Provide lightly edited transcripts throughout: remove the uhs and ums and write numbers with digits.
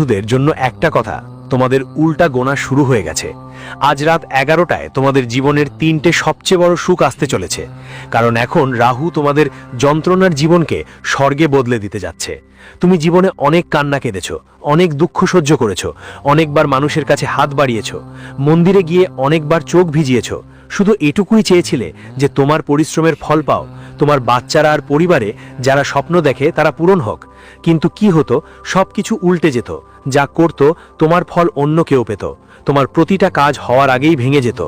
বন্ধুদের জন্য একটা কথা, তোমাদের উল্টা গোনা শুরু হয়ে গেছে। আজ রাত 11টায় তোমাদের জীবনের 3টে সবচেয়ে বড় সুখ আসতে চলেছে, কারণ এখন রাহু তোমাদের যন্ত্রণার জীবনকে স্বর্গে বদলে দিতে যাচ্ছে। তুমি জীবনে অনেক কান্না কেঁদেছ, অনেক দুঃখ সহ্য করেছ, অনেকবার মানুষের কাছে হাত বাড়িয়েছ, মন্দিরে গিয়ে অনেকবার চোখ ভিজিয়েছ। শুধু এটুকুই চেয়েছিলে যে তোমার পরিশ্রমের ফল পাও, তোমার বাচ্চারা আর পরিবারে যারা স্বপ্ন দেখে তারা পূরণ হোক। কিন্তু কি হতো, সবকিছু উল্টে যেত। যা করত তোমার ফল অন্য কেউ পেত। তোমার প্রতিটা কাজ হওয়ার আগেই ভেঙে যেত।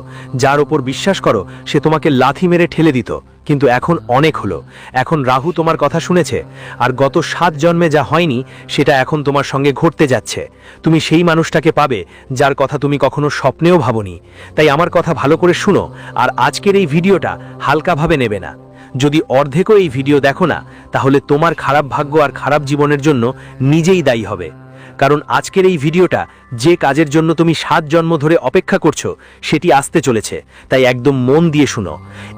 যার ওপর বিশ্বাস করো সে তোমাকে লাথি মেরে ঠেলে দিত। কিন্তু এখন অনেক হলো, এখন রাহু তোমার কথা শুনেছে, আর গত 7 জন্মে যা হয়নি সেটা এখন তোমার সঙ্গে ঘটতে যাচ্ছে। তুমি সেই মানুষটাকে পাবে যার কথা তুমি কখনো স্বপ্নেও ভাবোনি। তাই আমার কথা ভালো করে শুনো, আর আজকের এই ভিডিওটা হালকাভাবে নেবে না। যদি অর্ধেকও এই ভিডিও দেখো না, তাহলে তোমার খারাপ ভাগ্য আর খারাপ জীবনের জন্য নিজেই দায়ী হবে। কারণ আজকের এই ভিডিওটা যে কাজের জন্য তুমি 7 জন্ম ধরে অপেক্ষা করছো সেটি আসতে চলেছে। তাই একদম মন দিয়ে শুনো।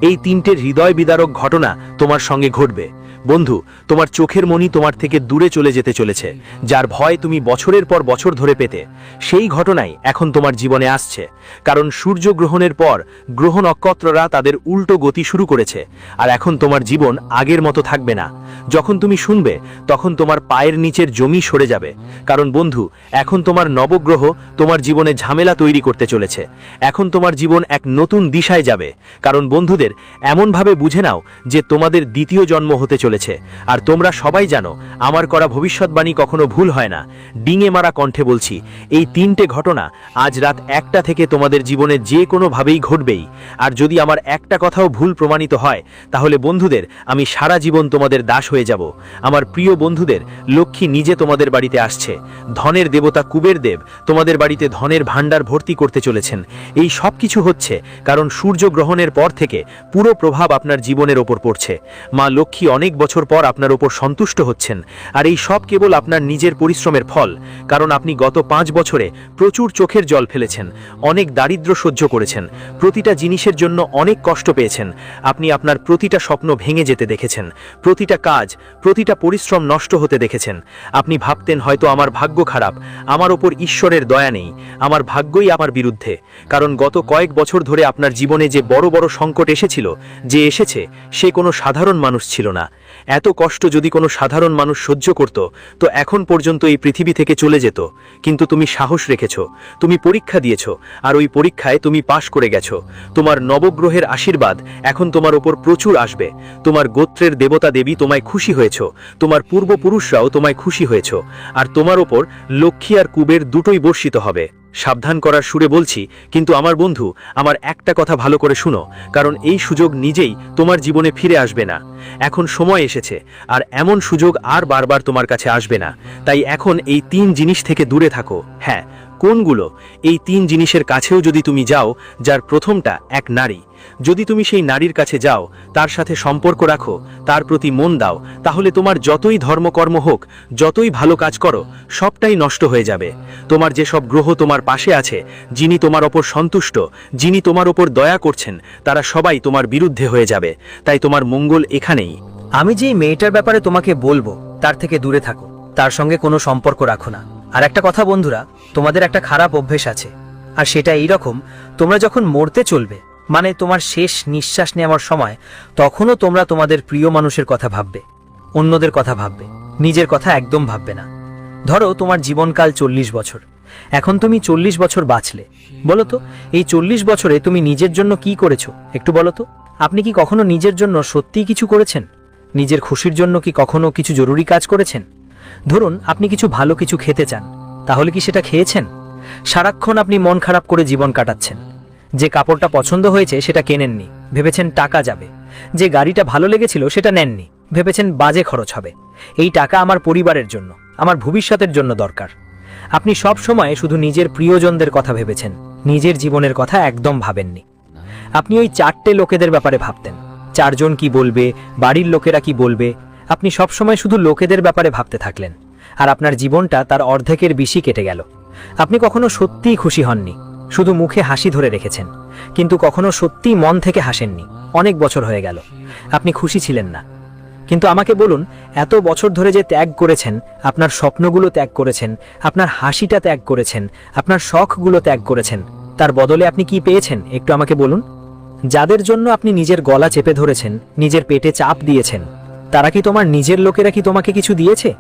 এই 3টে হৃদয় বিদারক ঘটনা তোমার সঙ্গে ঘটবে। বন্ধু, তোমার চোখের মণি তোমার থেকে দূরে চলে যেতে চলেছে, যার ভয় তুমি বছরের পর বছর ধরে পেতে, সেই ঘটনাই এখন তোমার জীবনে আসছে। কারণ সূর্য গ্রহণের পর গ্রহ নক্ষত্ররা তাদের উল্টো গতি শুরু করেছে, আর এখন তোমার জীবন আগের মতো থাকবে না। যখন তুমি শুনবে তখন তোমার পায়ের নিচের জমি সরে যাবে। কারণ বন্ধু, এখন তোমার নবগ্রহ তোমার জীবনে ঝামেলা তৈরি করতে চলেছে। এখন তোমার জীবন এক নতুন দিশায় যাবে। কারণ বন্ধুদের, এমনভাবে বুঝে নাও যে তোমাদের দ্বিতীয় জন্ম হতে চলেছে। আর তোমরা সবাই জানো, আমার করা ভবিষ্যৎবাণী কখনো ভুল হয় না। ডিঙে মারা কণ্ঠে বলছি, এই 3টে ঘটনা আজ রাত 1টা থেকে তোমাদের জীবনে যে কোনোভাবেই ঘটবেই। আর যদি আমার একটা কথাও ভুল প্রমাণিত হয়, তাহলে বন্ধুদের আমি সারা জীবন তোমাদের দাস হয়ে যাব। আমার প্রিয় বন্ধুদের, লক্ষ্মী নিজে তোমাদের বাড়িতে আসছে। ধনের দেবতা কুবের দেব তোমাদের বাড়িতে ধনের ভাণ্ডার ভর্তি করতে চলেছেন। এই সব কিছু হচ্ছে কারণ সূর্য গ্রহণের পর থেকে পুরো প্রভাব আপনার জীবনের ওপর পড়ছে। মা লক্ষ্মী অনেক বছর পর আপনার ওপর সন্তুষ্ট হচ্ছেন, আর এই সব কেবল আপনার নিজের পরিশ্রমের ফল। কারণ আপনি গত 5 বছরে প্রচুর চোখের জল ফেলেছেন, অনেক দারিদ্র্য সহ্য করেছেন, প্রতিটা জিনিসের জন্য অনেক কষ্ট পেয়েছেন। আপনি আপনার প্রতিটা স্বপ্ন ভেঙে যেতে দেখেছেন, প্রতিটা কাজ, প্রতিটা পরিশ্রম নষ্ট হতে দেখেছেন। আপনি ভাবতেন হয়তো আমার ভাগ্য খারাপ, আমার ওপর ঈশ্বরের দয়া নেই, আমার ভাগ্যই আমার বিরুদ্ধে। কারণ গত কয়েক বছর ধরে আপনার জীবনে যে বড় বড় সংকট এসেছিল, যে এসেছে, সে কোনো সাধারণ মানুষ ছিল না। এত কষ্ট যদি কোনো সাধারণ মানুষ সহ্য করত, তো এখন পর্যন্ত এই পৃথিবী থেকে চলে যেত। কিন্তু তুমি সাহস রেখেছ, তুমি পরীক্ষা দিয়েছ, আর ওই পরীক্ষায় তুমি পাশ করে গেছো। তোমার নবগ্রহের আশীর্বাদ এখন তোমার ওপর প্রচুর আসবে। তোমার গোত্রের দেবতা দেবী তোমায় খুশি হয়েছ, তোমার পূর্বপুরুষরাও তোমায় খুশি হয়েছ, আর তোমার ওপর লক্ষ্মী আর কুবের দুটোই বর্ষিত হবে। সাবধান করার সুরে বলছি, কিন্তু আমার বন্ধু, আমার একটা কথা ভালো করে শুনো, কারণ এই সুযোগ নিজেই তোমার জীবনে ফিরে আসবে না। এখন সময় এসেছে, আর এমন সুযোগ আর বারবার তোমার কাছে আসবে না। তাই এখন এই 3 জিনিস থেকে দূরে থাকো। হ্যাঁ, কোনগুলো? এই 3 জিনিসের কাছেও যদি তুমি যাও, যার প্রথমটা এক নারী। যদি তুমি সেই নারীর কাছে যাও, তার সাথে সম্পর্ক রাখো, তার প্রতি মন দাও, তাহলে তোমার যতই ধর্মকর্ম হোক, যতই ভালো কাজ করো, সবটাই নষ্ট হয়ে যাবে। তোমার যেসব গ্রহ তোমার পাশে আছে, যিনি তোমার ওপর সন্তুষ্ট, যিনি তোমার ওপর দয়া করছেন, তারা সবাই তোমার বিরুদ্ধে হয়ে যাবে। তাই তোমার মঙ্গল এখানেই। আমি যেই মেয়েটার ব্যাপারে তোমাকে বলবো, তার থেকে দূরে থাকো, তার সঙ্গে কোনো সম্পর্ক রাখো না। আর একটা কথা বন্ধুরা, তোমাদের একটা খারাপ অভ্যেস আছে, আর সেটা এই রকম, তোমরা যখন মরতে চলবে, মানে তোমার শেষ নিঃশ্বাস নেওয়ার সময়, তখনও তোমরা তোমাদের প্রিয় মানুষের কথা ভাববে, অন্যদের কথা ভাববে, নিজের কথা একদম ভাববে না। ধরো তোমার জীবনকাল 40 বছর, এখন তুমি 40 বছর বাঁচলে। বলো তো, এই 40 বছরে তুমি নিজের জন্য কি করেছো একটু বলো তো। আপনি কি কখনো নিজের জন্য সত্যিই কিছু করেছেন? নিজের খুশির জন্য কি কখনো কিছু জরুরি কাজ করেছেন? ধরুন আপনি কিছু ভালো কিছু খেতে চান, তাহলে কি সেটা খেয়েছেন? সারাক্ষণ আপনি মন খারাপ করে জীবন কাটাচ্ছেন। যে কাপড়টা পছন্দ হয়েছে সেটা কেনেননি, ভেবেছেন টাকা যাবে। যে গাড়িটা ভালো লেগেছিল সেটা নেননি, ভেবেছেন বাজে খরচ হবে। এই টাকা আমার পরিবারের জন্য, আমার ভবিষ্যতের জন্য দরকার। আপনি সব সময় শুধু নিজের প্রিয়জনদের কথা ভেবেছেন, নিজের জীবনের কথা একদম ভাবেননি। আপনি ওই 4টে লোকেদের ব্যাপারে ভাবতেন, 4 জন কি বলবে, বাড়ির লোকেরা কি বলবে। আপনি সব সময় শুধু লোকেদের ব্যাপারে ভাবতে থাকলেন, আর আপনার জীবনটা তার অর্ধেকের বেশি কেটে গেল। আপনি কখনো সত্যিই খুশি হননি, শুধু মুখে হাসি ধরে রেখেছেন, কিন্তু কখনো সত্যিই মন থেকে হাসেননি। অনেক বছর হয়ে গেল, আপনি খুশি ছিলেন না। কিন্তু আমাকে বলুন, এত বছর ধরে যে ত্যাগ করেছেন, আপনার স্বপ্নগুলো ত্যাগ করেছেন, আপনার হাসিটা ত্যাগ করেছেন, আপনার শখগুলো ত্যাগ করেছেন, তার বদলে আপনি কি পেয়েছেন একটু আমাকে বলুন। যাদের জন্য আপনি নিজের গলা চেপে ধরেছেন, নিজের পেটে চাপ দিয়েছেন, তারা কি তোমার নিজের লোকেরা কি তোমাকে কিছু দিয়েছে?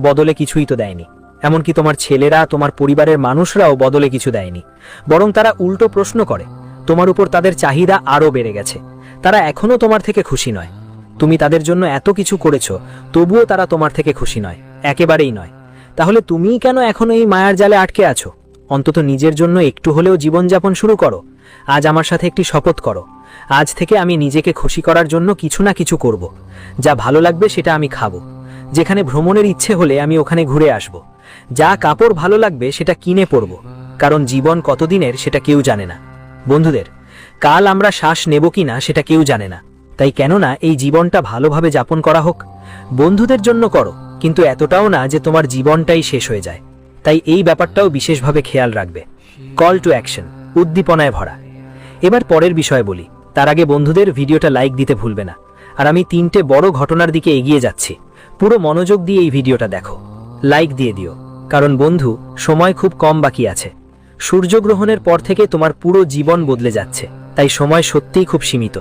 বদলে কিছুই তো দেয়নি। এমনকি তোমার ছেলেরা, তোমার পরিবারের মানুষরাও বদলে কিছু দেয়নি। বরং তারা উল্টো প্রশ্ন করে, তোমার উপর তাদের চাহিদা আরও বেড়ে গেছে। তারা এখনো তোমার থেকে খুশি নয়। তুমি তাদের জন্য এত কিছু করেছো, তবুও তারা তোমার থেকে খুশি নয়, একেবারেই নয়। তাহলে তুমিই কেন এখনো এই মায়ার জালে আটকে আছো? অন্তত নিজের জন্য একটু হলেও জীবনযাপন শুরু করো। আজ আমার সাথে একটি শপথ করো, আজ থেকে আমি নিজেকে খুশি করার জন্য কিছু না কিছু করব। যা ভালো লাগবে সেটা আমি খাবো। যেখানে ভ্রমণের ইচ্ছে হলে আমি ওখানে ঘুরে আসব। যা কাপড় ভালো লাগবে সেটা কিনে পরব, কারণ জীবন কতদিনের সেটা কেউ জানে না। বন্ধুদের, কাল আমরা শ্বাস নেব কিনা সেটা কেউ জানে না। তাই কেননা এই জীবনটা ভালোভাবে যাপন করা হোক। বন্ধুদের জন্য করো, কিন্তু এতটাও না যে তোমার জীবনটাই শেষ হয়ে যায়। তাই এই ব্যাপারটাও বিশেষভাবে খেয়াল রাখবে। কল টু অ্যাকশন, উদ্দীপনায় ভরা। এবার পরের বিষয় বলি, তার আগে বন্ধুদের ভিডিওটা লাইক দিতে ভুলবে না। আর আমি 3টে বড় ঘটনার দিকে এগিয়ে যাচ্ছি। পুরো মনোযোগ দিয়ে এই ভিডিওটা দেখো, লাইক দিয়ে দিও। কারণ বন্ধু, সময় খুব কম বাকি আছে। সূর্যগ্রহণের পর থেকে তোমার পুরো জীবন বদলে যাচ্ছে। তাই সময় সত্যিই খুব সীমিত।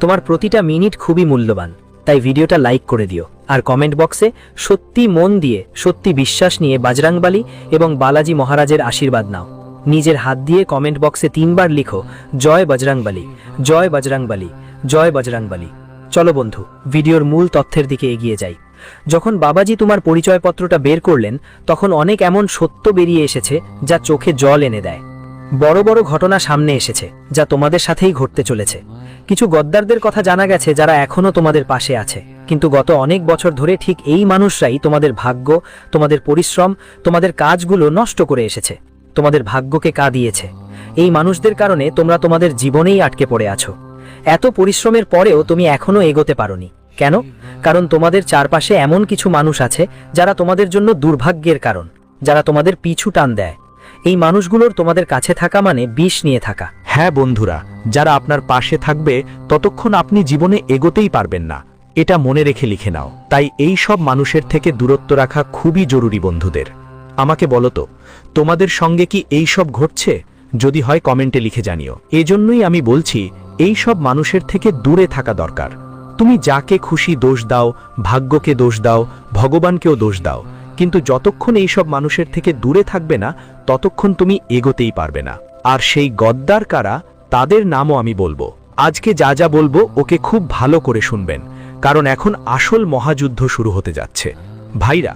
তোমার প্রতিটা মিনিট খুবই মূল্যবান। তাই ভিডিওটা লাইক করে দিও। আর কমেন্ট বক্সে সত্যি মন দিয়ে, সত্যি বিশ্বাস নিয়ে বজরংবলী এবং বালাজি মহারাজের আশীর্বাদ নাও। নিজের হাত দিয়ে কমেন্ট বক্সে 3 বার লিখো, জয় বজরংবলী, জয় বজরংবলী, জয় বজরংবলী। চলো বন্ধু, ভিডিওর মূল তথ্যের দিকে এগিয়ে যাই। যখন বাবাজি তোমার পরিচয়পত্রটা বের করলেন, তখন অনেক এমন সত্য বেরিয়ে এসেছে যা চোখে জল এনে দেয়। বড় বড় ঘটনা সামনে এসেছে যা তোমাদের সাথেই ঘটতে চলেছে। কিছু গদ্দারদের কথা জানা গেছে যারা এখনো তোমাদের পাশে আছে, কিন্তু গত অনেক বছর ধরে ঠিক এই মানুষরাই তোমাদের ভাগ্য, তোমাদের পরিশ্রম, তোমাদের কাজগুলো নষ্ট করে এসেছে, তোমাদের ভাগ্যকে কাঁদিয়েছে। এই মানুষদের কারণে তোমরা তোমাদের জীবনেই আটকে পড়ে আছো। এত পরিশ্রমের পরেও তুমি এখনো এগোতে পারোনি। কেন? কারণ তোমাদের চারপাশে এমন কিছু মানুষ আছে যারা তোমাদের জন্য দুর্ভাগ্যের কারণ, যারা তোমাদের পিছু টান দেয়। এই মানুষগুলোর তোমাদের কাছে থাকা মানে বিষ নিয়ে থাকা। হ্যাঁ বন্ধুরা, যারা আপনার পাশে থাকবে ততক্ষণ আপনি জীবনে এগোতেই পারবেন না, এটা মনে রেখে লিখে নাও। তাই এই সব মানুষের থেকে দূরত্ব রাখা খুবই জরুরি বন্ধুদের। আমাকে বলো তো, তোমাদের সঙ্গে কি এই সব ঘটছে? যদি হয় কমেন্টে লিখে জানিও। এজন্যই আমি বলছি, এই সব মানুষের থেকে দূরে থাকা দরকার। তুমি যাকে খুশি দোষ দাও, ভাগ্যকে দোষ দাও, ভগবানকেও দোষ দাও, কিন্তু যতক্ষণ এই সব মানুষের থেকে দূরে থাকবে না, ততক্ষণ তুমি এগোতেই পারবে না। আর সেই গদ্দার কারা, তাদের নামও আমি বলবো। আজকে যা যা বলবো ওকে খুব ভালো করে শুনবেন, কারণ এখন আসল মহাযুদ্ধ শুরু হতে যাচ্ছে। ভাইরা,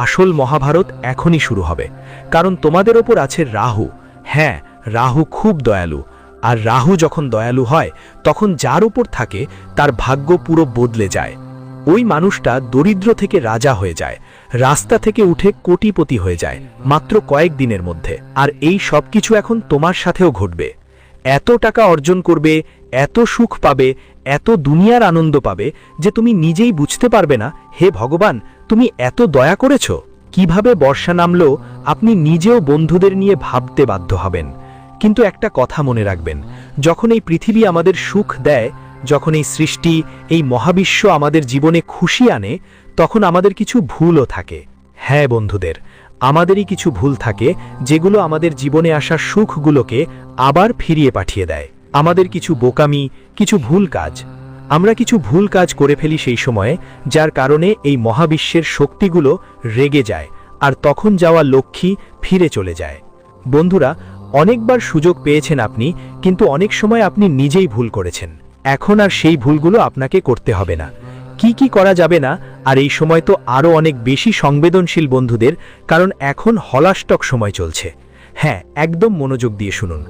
আসল মহাভারত এখনই শুরু হবে, কারণ তোমাদের ওপর আছে রাহু। হ্যাঁ, রাহু খুব দয়ালু। আর রাহু যখন দয়ালু হয়, তখন যার উপর থাকে তার ভাগ্য পুরো বদলে যায়। ওই মানুষটা দরিদ্র থেকে রাজা হয়ে যায়, রাস্তা থেকে উঠে কোটিপতি হয়ে যায় মাত্র কয়েক দিনের মধ্যে। আর এই সব কিছু এখন তোমার সাথেও ঘটবে। এত টাকা অর্জন করবে, এত সুখ পাবে, এত দুনিয়ার আনন্দ পাবে যে তুমি নিজেই বুঝতে পারবে না, হে ভগবান, তুমি এত দয়া করেছ। কিভাবে বর্ষা নামলো আপনি নিজেও বন্ধুদের নিয়ে ভাবতে বাধ্য হবেন। কিন্তু একটা কথা মনে রাখবেন, যখন এই পৃথিবী আমাদের সুখ দেয়, যখন এই সৃষ্টি, এই মহাবিশ্ব আমাদের জীবনে খুশি আনে, তখন আমাদের কিছু ভুলও থাকে। হ্যাঁ বন্ধুদের, আমাদেরই কিছু ভুল থাকে যেগুলো আমাদের জীবনে আসা সুখগুলোকে আবার ফিরিয়ে পাঠিয়ে দেয়। আমাদের কিছু বোকামি, কিছু ভুল কাজ। আমরা কিছু ভুল কাজ করে ফেলি সেই সময়ে, যার কারণে এই মহাবিশ্বের শক্তিগুলো রেগে যায়, আর তখন যাওয়া লক্ষ্মী ফিরে চলে যায়। বন্ধুরা, অনেকবার সুযোগ পেয়েছেন আপনি, কিন্তু অনেক সময় আপনি নিজেই ভুল করেছেন। এখন আর সেই ভুলগুলো আপনাকে করতে হবে না। কি কি করা যাবে না, আর এই সময় তো আরও অনেক বেশি সংবেদনশীল বন্ধুদের, কারণ এখন হলাস্টক সময় চলছে। হ্যাঁ, একদম মনোযোগ দিয়ে শুনুন।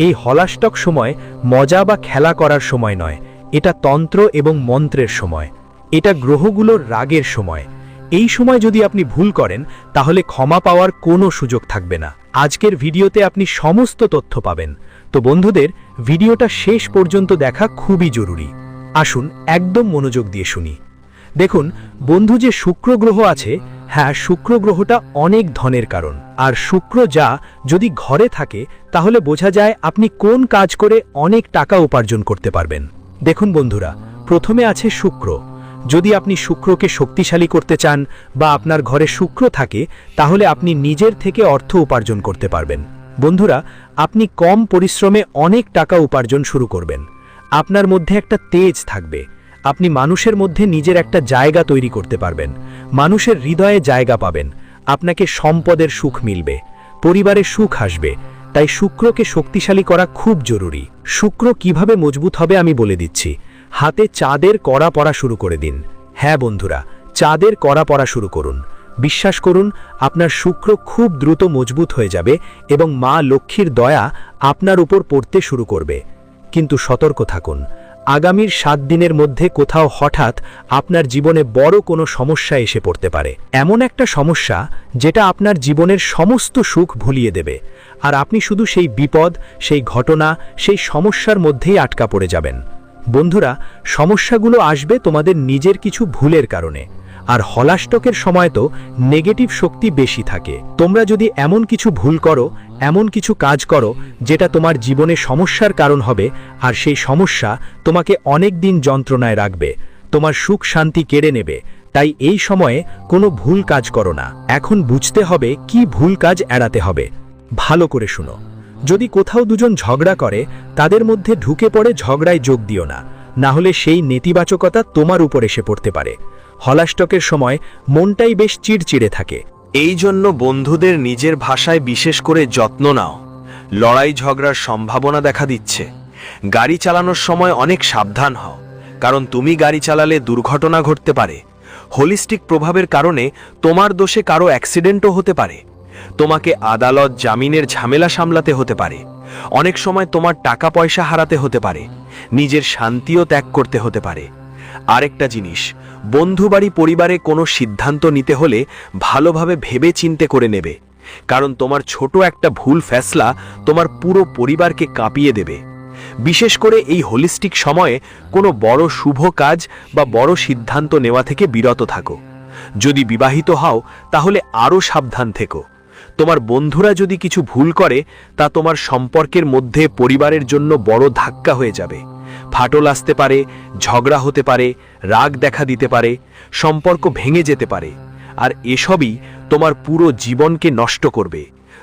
এই হলাস্টক সময় মজা বা খেলা করার সময় নয়, এটা তন্ত্র এবং মন্ত্রের সময়। এটা গ্রহগুলোর রাগের সময়। এই সময় যদি আপনি ভুল করেন, তাহলে ক্ষমা পাওয়ার কোনো সুযোগ থাকবে না। আজকের ভিডিওতে আপনি সমস্ত তথ্য পাবেন। তো বন্ধুদের, ভিডিওটা শেষ পর্যন্ত দেখা খুবই জরুরি। আসুন একদম মনোযোগ দিয়ে শুনি। দেখুন বন্ধু, যে শুক্র গ্রহ আছে, হ্যাঁ, শুক্র গ্রহটা অনেক ধনের কারণ। আর শুক্র যা যদি ঘরে থাকে, তাহলে বোঝা যায় আপনি কোন কাজ করে অনেক টাকা উপার্জন করতে পারবেন। দেখুন বন্ধুরা, প্রথমে আছে শুক্র। যদি আপনি শুক্রকে শক্তিশালী করতে চান বা আপনার ঘরে শুক্র থাকে, তাহলে আপনি নিজের থেকে অর্থ উপার্জন করতে পারবেন। বন্ধুরা, আপনি কম পরিশ্রমে অনেক টাকা উপার্জন শুরু করবেন। আপনার মধ্যে একটা তেজ থাকবে। আপনি মানুষের মধ্যে নিজের একটা জায়গা তৈরি করতে পারবেন। মানুষের হৃদয়ে জায়গা পাবেন। আপনাকে সম্পদের সুখ মিলবে, পরিবারে সুখ আসবে। তাই শুক্রকে শক্তিশালী করা খুব জরুরি। শুক্র কিভাবে মজবুত হবে আমি বলে দিচ্ছি। হাতে চাঁদের কড়া পরা শুরু করে দিন। হ্যাঁ বন্ধুরা, চাঁদের কড়া পরা শুরু করুন। বিশ্বাস করুন, আপনার শুক্র খুব দ্রুত মজবুত হয়ে যাবে এবং মা লক্ষ্মীর দয়া আপনার উপর পড়তে শুরু করবে। কিন্তু সতর্ক থাকুন, আগামীর 7 দিনের মধ্যে কোথাও হঠাৎ আপনার জীবনে বড় কোনো সমস্যা এসে পড়তে পারে। এমন একটা সমস্যা যেটা আপনার জীবনের সমস্ত সুখ ভুলিয়ে দেবে, আর আপনি শুধু সেই বিপদ, সেই ঘটনা, সেই সমস্যার মধ্যেই আটকা পড়ে যাবেন। বন্ধুরা, সমস্যাগুলো আসবে তোমাদের নিজের কিছু ভুলের কারণে, আর হলাষ্টকের সময় তো নেগেটিভ শক্তি বেশি থাকে। তোমরা যদি এমন কিছু ভুল করো, এমন কিছু কাজ করো যেটা তোমার জীবনে সমস্যার কারণ হবে, আর সেই সমস্যা তোমাকে অনেক দিন যন্ত্রণায় রাখবে, তোমার সুখ শান্তি কেড়ে নেবে। তাই এই সময়ে কোনো ভুল কাজ করো না। এখন বুঝতে হবে কি ভুল কাজ এড়াতে হবে। ভালো করে শুনো। যদি কোথাও দুজন ঝগড়া করে, তাদের মধ্যে ঢুকে পড়ে ঝগড়ায় যোগ দিও না, না হলে সেই নেতিবাচকতা তোমার উপর এসে পড়তে পারে। হলাষ্টকের সময় মনটাই বেশ চিড়চিড়ে থাকে। এই জন্য বন্ধুদের নিজের ভাষায় বিশেষ করে যত্ন নাও। লড়াই ঝগড়ার সম্ভাবনা দেখা দিচ্ছে। গাড়ি চালানোর সময় অনেক সাবধান হও, কারণ তুমি গাড়ি চালালে দুর্ঘটনা ঘটতে পারে। হোলিস্টিক প্রভাবের কারণে তোমার দোষে কারো অ্যাক্সিডেন্টও হতে পারে। তোমাকে আদালত জামিনের ঝামেলা সামলাতে হতে পারে। অনেক সময় তোমার টাকা পয়সা হারাতে হতে পারে। নিজের শান্তিও ত্যাগ করতে হতে পারে। আরেকটা জিনিস, বন্ধু বাড়ি পরিবারে কোনো সিদ্ধান্ত নিতে হলে ভালোভাবে ভেবে চিন্তে করে নেবে, কারণ তোমার ছোট একটা ভুল ফেসলা তোমার পুরো পরিবারকে কাঁপিয়ে দেবে। বিশেষ করে এই হোলিস্টিক সময়ে কোনো বড় শুভ কাজ বা বড় সিদ্ধান্ত নেওয়া থেকে বিরত থাকো। যদি বিবাহিত হও তাহলে আরও সাবধান থেকো। তোমার বন্ধুরা যদি কিছু ভুল করে, তা তোমার সম্পর্কের মধ্যে পরিবারের জন্য বড় ধাক্কা হয়ে যাবে। ফাটল আসতে পারে, ঝগড়া হতে পারে, রাগ দেখা দিতে পারে, সম্পর্ক ভেঙে যেতে পারে। আর এসবই তোমার পুরো জীবনকে নষ্ট করবে।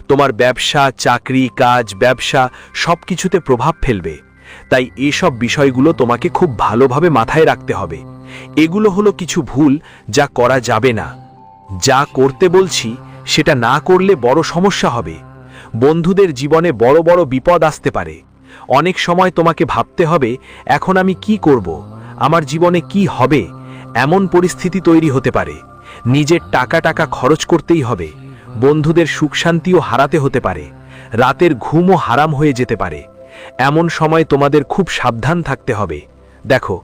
তোমার ব্যবসা, চাকরি, কাজ, ব্যবসা সবকিছুতে প্রভাব ফেলবে। তাই এসব বিষয়গুলো তোমাকে খুব ভালোভাবে মাথায় রাখতে হবে। এগুলো হলো কিছু ভুল যা করা যাবে না। যা করতে বলছি সেটা না করলে বড় সমস্যা হবে। বন্ধুদের জীবনে বড় বড় বিপদ আসতে পারে। অনেক সময় তোমাকে ভাবতে হবে, এখন আমি কি করব, আমার জীবনে কি হবে। এমন পরিস্থিতি তৈরি হতে পারে। নিজের টাকা খরচ করতেই হবে। বন্ধুদের সুখ শান্তিও হারাতে হতে পারে। রাতের ঘুমও হারাম হয়ে যেতে পারে। এমন সময় তোমাদের খুব সাবধান থাকতে হবে। দেখো,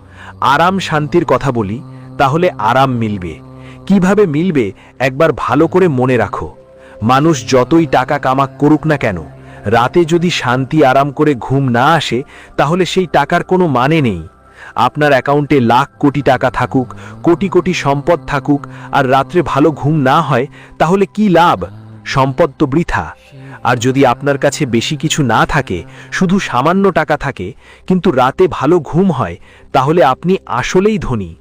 আরাম শান্তির কথা বলি, তাহলে আরাম মিলবে। কিভাবে মিলবে একবার ভালো করে মনে রাখো। মানুষ যতই টাকা কামাক করুক না কেন, রাতে যদি শান্তি আরাম করে ঘুম না আসে, তাহলে সেই টাকার কোনো মানে নেই। আপনার অ্যাকাউন্টে লাখ কোটি টাকা থাকুক, কোটি কোটি সম্পদ থাকুক, আর রাত্রে ভালো ঘুম না হয়, তাহলে কি লাভ? সম্পদ তো বৃথা। আর যদি আপনার কাছে বেশি কিছু না থাকে, শুধু সামান্য টাকা থাকে, কিন্তু রাতে ভালো ঘুম হয়, তাহলে আপনি আসলেই ধনী।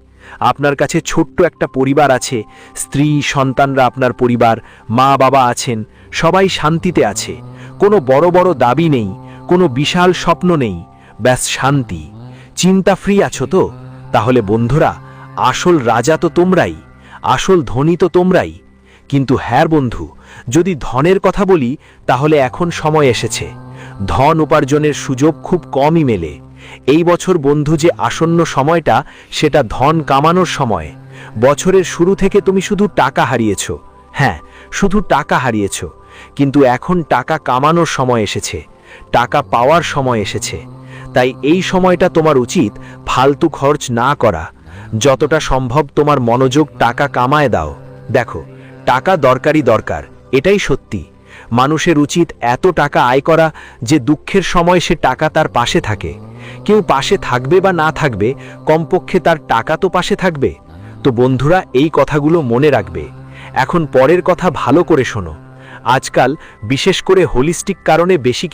আপনার কাছে ছোট্ট একটা পরিবার আছে, স্ত্রী সন্তানরা আপনার পরিবার, মা বাবা আছেন, সবাই শান্তিতে আছে। কোনো বড় বড় দাবি নেই, কোনো বিশাল স্বপ্ন নেই, ব্যাস শান্তি। চিন্তা ফ্রি আছো তো? তাহলে বন্ধুরা, আসল রাজা তো তোমরাই, আসল ধনী তো তোমরাই। কিন্তু হ্যাঁ বন্ধু, যদি ধনের কথা বলি, তাহলে এখন সময় এসেছে। ধন উপার্জনের সুযোগ খুব কমই মেলে। এই বছর বন্ধু যে আসন্ন সময়টা, সেটা ধন কামানোর সময়। বছরের শুরু থেকে তুমি শুধু টাকা হারিয়েছ। হ্যাঁ, শুধু টাকা হারিয়েছ, কিন্তু এখন টাকা কামানোর সময় এসেছে, টাকা পাওয়ার সময় এসেছে। তাই এই সময়টা তোমার উচিত ফালতু খরচ না করা। যতটা সম্ভব তোমার মনোযোগ টাকা কামায় দাও। দেখো, টাকা দরকার, এটাই সত্যি। মানুষের উচিত এত টাকা আয় করা যে দুঃখের সময় সে টাকা তার পাশে থাকে। কেউ পাশে থাকবে বা না থাকবে, কমপক্ষে তার টাকা তো পাশে থাকবে। তো বন্ধুরা, এই কথাগুলো মনে রাখবে। এখন পরের কথা ভালো করে শোনো। আজকাল বিশেষ করে হোলিস্টিক কারণে বেশি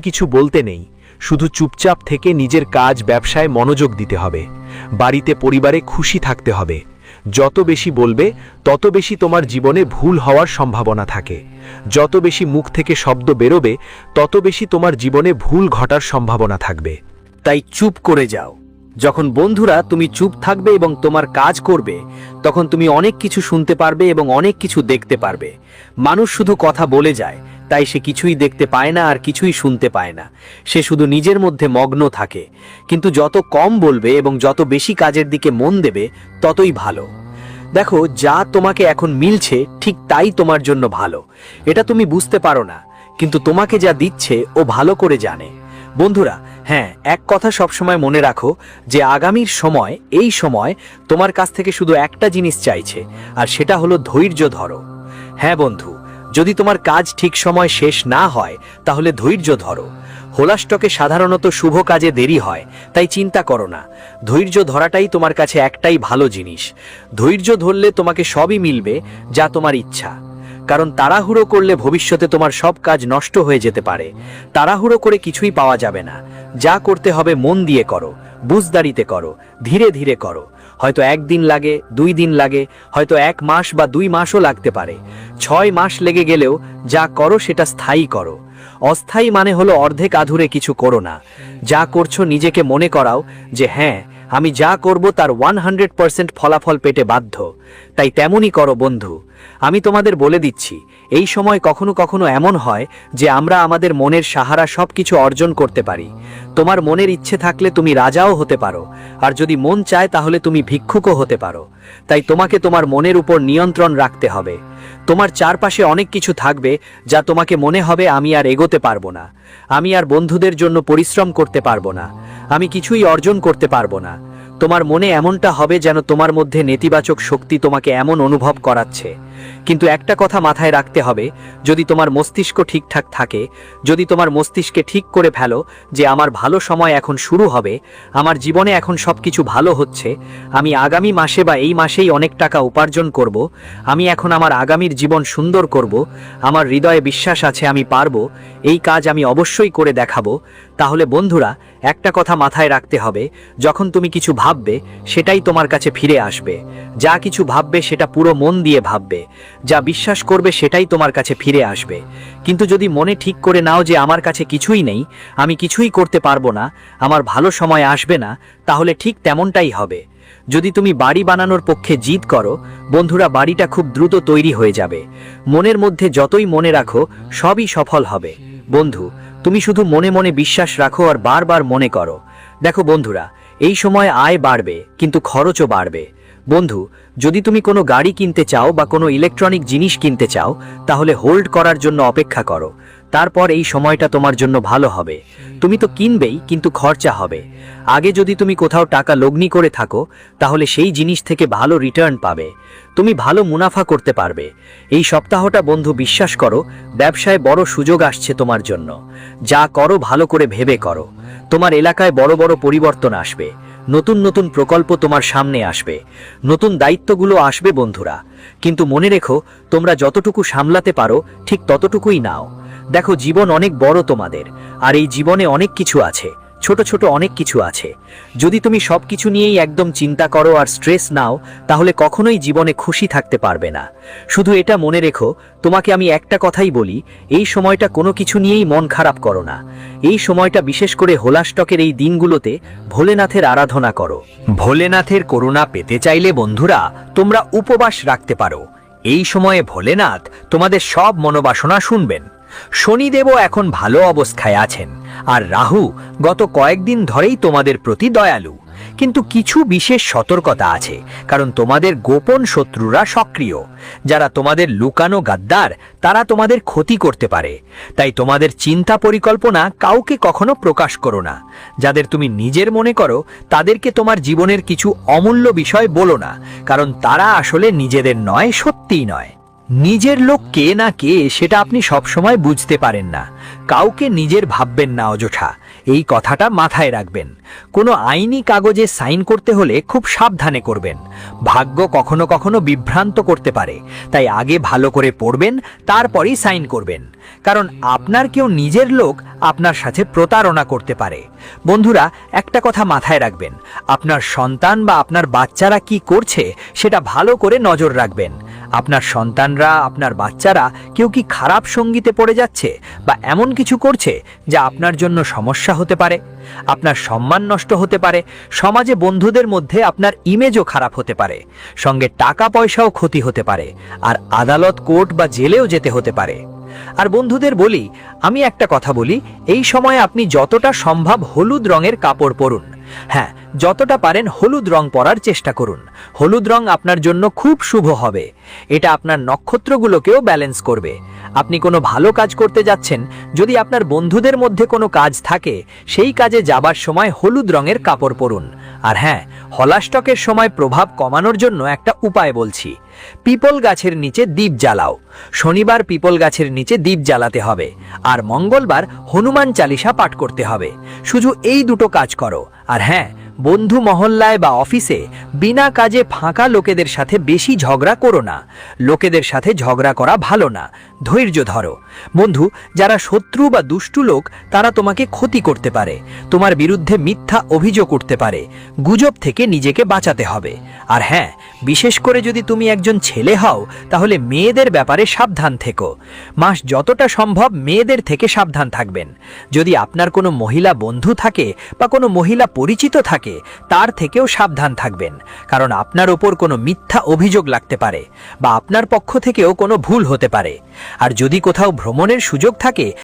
কিছু বলতে নেই। শুধু চুপচাপ থেকে নিজের কাজ ব্যবসায় মনোযোগ দিতে হবে। বাড়িতে পরিবারে খুশি থাকতে হবে। যত বেশি বলবে তত বেশি তোমার জীবনে ভুল হওয়ার সম্ভাবনা থাকে। যত বেশি মুখ থেকে শব্দ বেরোবে তত বেশি তোমার জীবনে ভুল ঘটার সম্ভাবনা থাকবে। তাই চুপ করে যাও। যখন বন্ধুরা তুমি চুপ থাকবে এবং তোমার কাজ করবে, তখন তুমি অনেক কিছু শুনতে পারবে এবং অনেক কিছু দেখতে পারবে। মানুষ শুধু কথা বলে যায়, তাই সে কিছুই দেখতে পায় না আর কিছুই শুনতে পায় না। সে শুধু নিজের মধ্যে মগ্ন থাকে। কিন্তু যত কম বলবে এবং যত বেশি কাজের দিকে মন দেবে ততই ভালো। দেখো, যা তোমাকে এখন মিলছে ঠিক তাই তোমার জন্য ভালো। এটা তুমি বুঝতে পারো না, কিন্তু তোমাকে যা দিচ্ছে ও ভালো করে জানে। বন্ধুরা, হ্যাঁ, এক কথা সবসময় মনে রাখো যে আগামীর সময়, এই সময় তোমার কাছ থেকে শুধু একটা জিনিস চাইছে, আর সেটা হলো ধৈর্য ধরো। হ্যাঁ বন্ধু, যদি তোমার কাজ ঠিক সময় শেষ না হয় তাহলে ধৈর্য ধরো। হোলা স্টকে সাধারণত শুভ কাজে দেরি হয়, তাই চিন্তা করো না। ধৈর্য ধরাটাই তোমার কাছে একটাই ভালো জিনিস। ধৈর্য ধরলে তোমাকে সবই মিলবে যা তোমার ইচ্ছা। কারণ তাড়াহুড়ো করলে ভবিষ্যতে তোমার সব কাজ নষ্ট হয়ে যেতে পারে। তাড়াহুড়ো করে কিছুই পাওয়া যাবে না। যা করতে হবে মন দিয়ে করো, বুঝদারিতে করো, ধীরে ধীরে করো। হয়তো 1 দিন লাগে, 2 দিন লাগে, হয়তো 1 মাস বা 2 মাসও লাগতে পারে। 6 মাস লেগে গেলেও যা করো সেটা স্থায়ী করো। অস্থায়ী মানে হলো অর্ধেক আধুরে কিছু করো না। যা করছো নিজেকে মনে করাও যে হ্যাঁ, আমি যা করব তার 100% ফলাফল পেতে বাধ্য। তাই তেমনই করো বন্ধু। আমি তোমাদের বলে দিচ্ছি, এই সময় কখনো কখনো এমন হয় যে আমরা আমাদের মনের সাহারা সবকিছু অর্জন করতে পারি। তোমার মনের ইচ্ছে থাকলে তুমি রাজাও হতে পারো, আর যদি মন চায় তাহলে তুমি ভিক্ষুকও হতে পারো। তাই তোমাকে তোমার মনের উপর নিয়ন্ত্রণ রাখতে হবে। তোমার চারপাশে অনেক কিছু থাকবে যা তোমাকে মনে হবে আমি আর এগোতে পারবো না, আমি আর বন্ধুদের জন্য পরিশ্রম করতে পারবো না, আমি কিছুই অর্জন করতে পারবো না। তোমার মনে এমনটা হবে যেন তোমার মধ্যে নেতিবাচক শক্তি তোমাকে এমন অনুভব করাচ্ছে। কিন্তু একটা কথা মাথায় রাখতে হবে, যদি তোমার মস্তিষ্ক ঠিকঠাক থাকে, যদি তোমার মস্তিষ্কে ঠিক করে ফেলো যে আমার ভালো সময় এখন শুরু হবে, আমার জীবনে এখন সবকিছু ভালো হচ্ছে, আমি আগামী মাসে বা এই মাসেই অনেক টাকা উপার্জন করব, আমি এখন আমার আগামীর জীবন সুন্দর করব, আমার হৃদয়ে বিশ্বাস আছে আমি পারবো, এই কাজ আমি অবশ্যই করে দেখাবো, তাহলে বন্ধুরা একটা কথা মাথায় রাখতে হবে, যখন তুমি কিছু ভাববে সেটাই তোমার কাছে ফিরে আসবে। যা কিছু ভাববে সেটা পুরো মন দিয়ে ভাববে। যা বিশ্বাস করবে সেটাই তোমার কাছে ফিরে আসবে। কিন্তু যদি মনে ঠিক করে নাও যে আমার কাছে কিছুই নেই, আমি কিছুই করতে পারবো না, আমার ভালো সময় আসবে না, তাহলে ঠিক তেমনটাই হবে। যদি তুমি বাড়ি বানানোর পক্ষে জিদ করো, বন্ধুরা, বাড়িটা খুব দ্রুত তৈরি হয়ে যাবে। মনের মধ্যে যতই মনে রাখো সবই সফল হবে। বন্ধু, তুমি শুধু মনে মনে বিশ্বাস রাখো আর বারবার মনে করো। দেখো বন্ধুরা, এই সময় আয় বাড়বে কিন্তু খরচও বাড়বে। বন্ধু, যদি তুমি কোনো গাড়ি কিনতে চাও বা কোনো ইলেকট্রনিক জিনিস কিনতে চাও, তাহলে হোল্ড করার জন্য অপেক্ষা করো। তারপর এই সময়টা তোমার জন্য ভালো হবে। তুমি তো কিনবেই, কিন্তু খরচা হবে। আগে যদি তুমি কোথাও টাকা লগ্নি করে থাকো, তাহলে সেই জিনিস থেকে ভালো রিটার্ন পাবে, তুমি ভালো মুনাফা করতে পারবে। এই সপ্তাহটা বন্ধু, বিশ্বাস করো, ব্যবসায় বড় সুযোগ আসছে তোমার জন্য। যা করো ভালো করে ভেবে করো। তোমার এলাকায় বড় বড় পরিবর্তন আসবে, নতুন নতুন প্রকল্প তোমার সামনে আসবে, নতুন দায়িত্বগুলো আসবে বন্ধুরা। কিন্তু মনে রেখো, তোমরা যতটুকু সামলাতে পারো ঠিক ততটুকুই নাও। দেখো, জীবন অনেক বড় তোমাদের, আর এই জীবনে অনেক কিছু আছে, ছোট ছোট অনেক কিছু আছে। যদি তুমি সবকিছু নিয়েই একদম চিন্তা করো আর স্ট্রেস নাও, তাহলে কখনোই জীবনে খুশি থাকতে পারবে না। শুধু এটা মনে রেখো, তোমাকে আমি একটা কথাই বলি, এই সময়টা কোনো কিছু নিয়েই মন খারাপ করো না। এই সময়টা বিশেষ করে হোলা স্টকের এই দিনগুলোতে ভোলেনাথের আরাধনা করো। ভোলেনাথের করুণা পেতে চাইলে বন্ধুরা তোমরা উপবাস রাখতে পারো। এই সময়ে ভোলেনাথ তোমাদের সব মনোবাসনা শুনবেন। শনিদেবও এখন ভালো অবস্থায় আছেন, আর রাহু গত কয়েকদিন ধরেই তোমাদের প্রতি দয়ালু। কিন্তু কিছু বিশেষ সতর্কতা আছে, কারণ তোমাদের গোপন শত্রুরা সক্রিয়। যারা তোমাদের লুকানো গাদ্দার, তারা তোমাদের ক্ষতি করতে পারে। তাই তোমাদের চিন্তা পরিকল্পনা কাউকে কখনো প্রকাশ করো না। যাদের তুমি নিজের মনে করো তাদেরকে তোমার জীবনের কিছু অমূল্য বিষয় বলো না, কারণ তারা আসলে নিজেদের নয়, সত্যিই নয়। নিজের লোক কে না কে সেটা আপনি সবসময় বুঝতে পারেন না। কাউকে নিজের ভাববেন না অযথা, এই কথাটা মাথায় রাখবেন। কোনো আইনি কাগজে সাইন করতে হলে খুব সাবধানে করবেন। ভাগ্য কখনো কখনো বিভ্রান্ত করতে পারে, তাই আগে ভালো করে পড়বেন, তারপরই সাইন করবেন। কারণ আপনার কেউ নিজের লোক আপনার সাথে প্রতারণা করতে পারে। বন্ধুরা, একটা কথা মাথায় রাখবেন, আপনার সন্তান বা আপনার বাচ্চারা কি করছে সেটা ভালো করে নজর রাখবেন। আপনার সন্তানরা, আপনার বাচ্চারা কেউ কি খারাপ সঙ্গীতে পড়ে যাচ্ছে বা এমন কিছু করছে যা আপনার জন্য সমস্যা হতে পারে, আপনার সম্মান নষ্ট হতে পারে, সমাজে বন্ধুদের মধ্যে আপনার ইমেজও খারাপ হতে পারে, সঙ্গে টাকা পয়সাও ক্ষতি হতে পারে, আর আদালত, কোর্ট বা জেলেও যেতে হতে পারে। আর বন্ধুদের বলি, আমি একটা কথা বলি, এই সময় আপনি যতটা সম্ভব হলুদ রঙের কাপড় পরুন। হ্যাঁ, যতটা পারেন হলুদ রং পরার চেষ্টা করুন। হলুদ রং আপনার জন্য খুব শুভ হবে। এটা আপনার নক্ষত্রগুলোকেও ব্যালেন্স করবে। আপনি কোনো ভালো কাজ করতে যাচ্ছেন, যদি আপনার বন্ধুদের মধ্যে কোনো কাজ থাকে, সেই কাজে যাবার সময় হলুদ রঙের কাপড় পরুন। আর হ্যাঁ, হলাস্টকের সময় প্রভাব কমানোর জন্য একটা উপায় বলছি। পিপল গাছের নিচে দীপ জ্বালাও। শনিবার পিপল গাছের নিচে দীপ জ্বালাতে হবে, আর মঙ্গলবার হনুমান চালিসা পাঠ করতে হবে। শুধু এই দুটো কাজ করো। আর হ্যাঁ, বন্ধু মহল্লায় বা অফিসে বিনা কাজে ফাঁকা লোকেদের সাথে বেশি ঝগড়া করো না। লোকেদের সাথে ঝগড়া করা ভালো না, ধৈর্য ধরো। বন্ধু, যারা শত্রু বা দুষ্টু লোক, তারা তোমাকে ক্ষতি করতে পারে, তোমার বিরুদ্ধে মিথ্যা অভিযোগ করতে পারে। গুজব থেকে নিজেকে বাঁচাতে হবে। আর হ্যাঁ, বিশেষ করে যদি তুমি একজন ছেলে হও, তাহলে মেয়েদের ব্যাপারে সাবধান থেকো। মাস যতটা সম্ভব মেয়েদের থেকে সাবধান থাকবেন। যদি আপনার কোনো মহিলা বন্ধু থাকে বা কোনো মহিলা পরিচিত থাকে, তার থেকেও সাবধান থাকবেন, কারণ আপনার ওপর কোনো মিথ্যা অভিযোগ লাগতে পারে বা আপনার পক্ষ থেকেও কোনো ভুল হতে পারে। আর যদি কোথাও ভ্রমণের সুযোগ থাকে,